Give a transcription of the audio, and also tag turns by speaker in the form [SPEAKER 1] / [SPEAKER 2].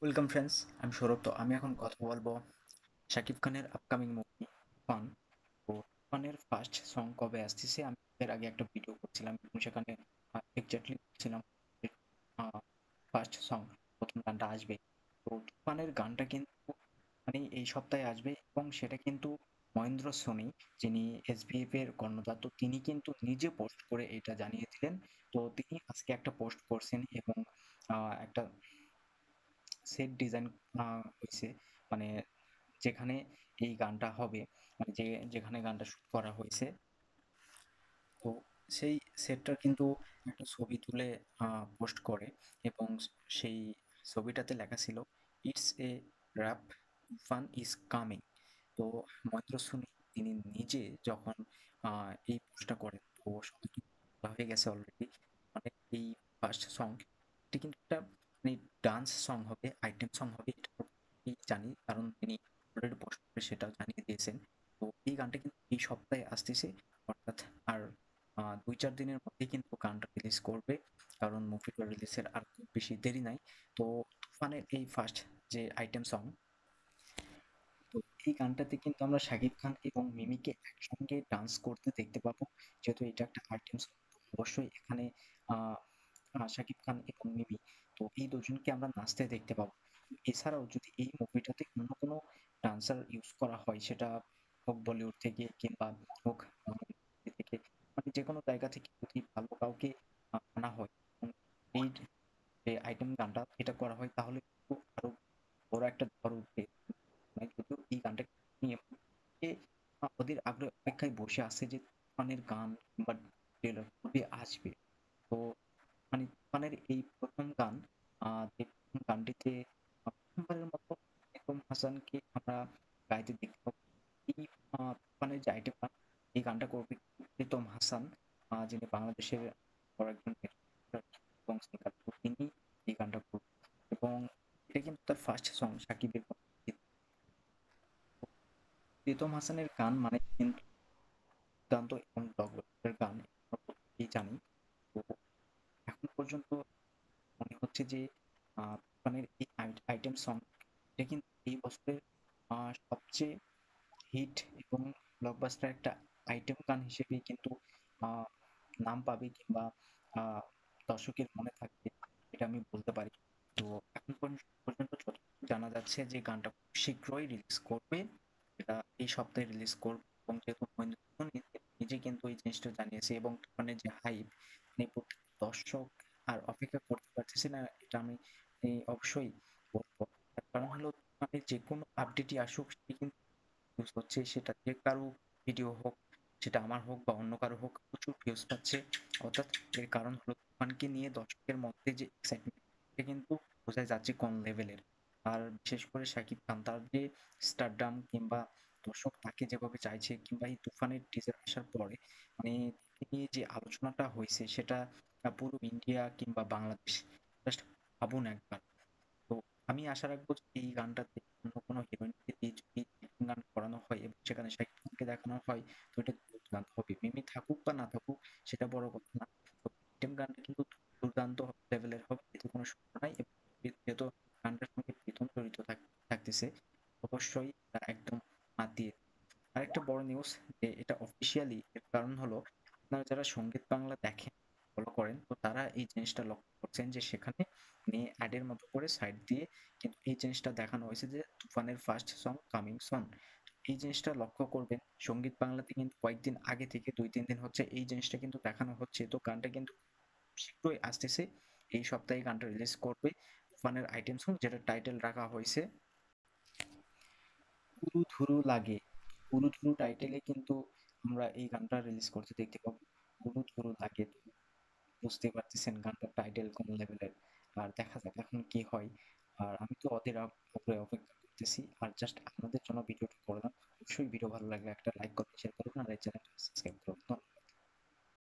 [SPEAKER 1] Welcome friends, আমি সৌরভ। তো আমি এখন কথা বলবো শাকিব খানের আপকামিং মুভি তুফান। তো তুফানের ফার্স্ট সং কবে আসতেছে? আমি এর আগে একটা ভিডিও করছিলাম এবং সেখানে এক্স্যাক্টলি বলছিলাম ফার্স্ট সং, প্রথম গানটা আসবে। তো তুফানের গানটা কিন্তু মানে এই সপ্তাহে আসবে এবং সেটা কিন্তু মহেন্দ্র সোনি, যিনি এসবিএফ এর কর্ণধার, তো তিনি কিন্তু নিজে পোস্ট করে এটা জানিয়ে দিলেন। তো তিনি আজকে একটা পোস্ট করছেন এবং একটা সেট ডিজাইন হইছে, মানে যেখানে এই গানটা হবে, মানে যেখানে গানটা শুট করা হয়েছে। তো সেই সেটটার কিন্তু একটা ছবি তুলে পোস্ট করে এবং সেই ছবিটাতে লেখা ছিল, it's a wrap, fun is coming. তো মহেন্দ্র সোনি তিনি নিজে যখন এই পোস্টটা করেন, তো সবাই কিন্তু হয়ে গেছে অলরেডি। মানে এই ফার্স্ট সং, এটি কিন্তু একটা মানে ডান্স সং হবে, আইটেম সং হবে, এটা আমি জানি, কারণ তিনি অলরেডি পোস্ট করে সেটাও জানিয়ে দিয়েছেন। তো এই গানটা কিন্তু এই সপ্তাহে আসতেছে, অর্থাৎ আর ২-৪ দিনের মধ্যেই কিন্তু গানটা রিলিজ করবে, কারণ মুভিটা রিলিজের আর খুব বেশি দেরি নাই। তো তুফানের এই ফার্স্ট যে আইটেম সং, তো এই গানটাতে কিন্তু আমরা শাকিব খান এবং মিমিকে একসঙ্গে ডান্স করতে দেখতে পাবো। যেহেতু এটা একটা আইটেম সং, অবশ্যই এখানে আহ শাকিব খান এবং মিমি, তো এই দুজনকে আমরা নাচতে দেখতে পাবো। এছাড়াও যদি এই মুভিটাতে অন্য কোনো ডান্সার ইউজ করা হয়, সেটা হোক বলিউড থেকে কিংবা হোক থেকে, মানে যে কোনো জায়গা থেকে যদি ভালো কাউকে আনা হয় এবং এই যে আইটেম গানটা এটা করা হয়, তাহলে কিন্তু আরো বড় একটা ঝড় উঠবে। মানে যদিও এই গানটা নিয়ে অনেকে অধীর আগ্রহে অপেক্ষায় বসে আছে যে তুফানের গান কিংবা ট্রেলার কবে আসবে। তো মানে তুফানের এই প্রথম গান, যে প্রথম গানটিতে প্রথমবারের মতো প্রীতম হাসানকে আমরা গাইতে দেখতে পাবো। এই তুফানের যে আইটেম গান, এই গানটা করবে প্রীতম হাসান, যিনি বাংলাদেশের বড় একজন actor এবং সিঙ্গার। তো তিনি এই গানটা করবেন এবং এটা কিন্তু তার ফার্স্ট সং সাকিবের কোনো hit। প্রীতম হাসানের গান মানে কিন্তু দুর্দান্ত এবং ব্লকবাস্টার গান, আমরা প্রত্যেকেই জানি। তো এখন পর্যন্ত মনে হচ্ছে যে তুফানের এই আইটেম সং, এটা কিন্তু এই বছরের সবচেয়ে হিট এবং ব্লকবাস্টার একটা আইটেম গান হিসেবেই কিন্তু আহ, নাম পাবে কিংবা আহ, দর্শকের মনে থাকবে, এটা আমি বলতে পারি। তো এখন পর্যন্ত যতটুকু জানা যাচ্ছে যে গানটা খুব শীঘ্রই রিলিজ করবে, এটা এই সপ্তাহে রিলিজ করবে। এবং যেহেতু মহেন্দ্র সোনি নিজে কিন্তু এই জিনিসটা জানিয়েছে এবং মানে যে হাইপ, মানে প্রত্যেকটা দর্শক আর অপেক্ষা করতে পারতেছে না, এটা আমি অবশ্যই বলবো। তার কারণ হলো, মানে যে কোনো আপডেটই আসুক সেটি কিন্তু ভিউজ হচ্ছে, সেটা যে কারো ভিডিও হোক, সেটা আমার হোক বা অন্য কারো হোক, প্রচুর ভিউজ পাচ্ছে। অর্থাৎ এর কারণ হলো তুফানকে নিয়ে দর্শকের মধ্যে যে এক্সাইটমেন্ট, এটা কিন্তু বোঝা যাচ্ছে কোন লেভেলের। আর বিশেষ করে শাকিব খান, তার যে স্টারডাম কিংবা দর্শক তাকে যেভাবে চাইছে, কিংবা এই তুফানের টিজার আসার পরে মানে তাকে নিয়ে যে আলোচনাটা হয়েছে, সেটা পুরো ইন্ডিয়া কিংবা বাংলাদেশ, জাস্ট ভাবুন একবার। তো আমি আশা রাখবো যে এই গানটাতে অন্য কোনো হিরোইনকে দিয়ে যদি অ্যাকশন গান করানো হয় এবং সেখানে শাকিব খানকে দেখানো হয়, তো এটা দুর্দান্ত হবে। মিমি থাকুক বা না থাকুক সেটা বড় কথা না। তো আইটেম গানটা কিন্তু দুর্দান্ত লেভেলের হবে, এতে কোনো সন্দেহ নাই। এবং যেহেতু গানটার সঙ্গে প্রীতম জড়িত থাকতেছে, অবশ্যই একদম মাতিয়ে। আরেকটা বড় নিউজ, যে এটা অফিসিয়ালি, এর কারণ হলো আপনারা যারা সঙ্গীত বাংলা দেখেন, ফলো করেন, তো তারা এই জিনিসটা লক্ষ্য করছেন যে সেখানে নিয়ে অ্যাডের মতো করে সাইড দিয়ে কিন্তু এই জিনিসটা দেখানো হয়েছে যে তুফানের ফার্স্ট সং কামিং সন। এই জিনিসটা লক্ষ্য করবেন, সঙ্গীত বাংলাতে কিন্তু কয়েকদিন আগে থেকে ২-৩ দিন হচ্ছে এই জিনিসটা কিন্তু দেখানো হচ্ছে। তো গানটা কিন্তু শীঘ্রই আসতেছে, এই সপ্তাহে গানটা রিলিজ করবে তুফানের আইটেম সং, যেটা টাইটেল রাখা হয়েছে ধুরু ধুরু লাগে। ধুরু ধুরু টাইটেলে কিন্তু আমরা এই গানটা রিলিজ করতে দেখতে পাবো। ধুরু ধুরু লাগে, তো বুঝতেই পারতেছেন গানটার টাইটেল কোন লেভেলের। আর দেখা যাক এখন কি হয়। আর আমি তো অধীর আগ্রহে অপেক্ষা করতেছি। আর জাস্ট আপনাদের জন্য ভিডিওটা করলাম। অবশ্যই ভিডিও ভালো লাগলে একটা লাইক করবেন, শেয়ার করবেন আর এই চ্যানেলটা সাবস্ক্রাইব করবেন।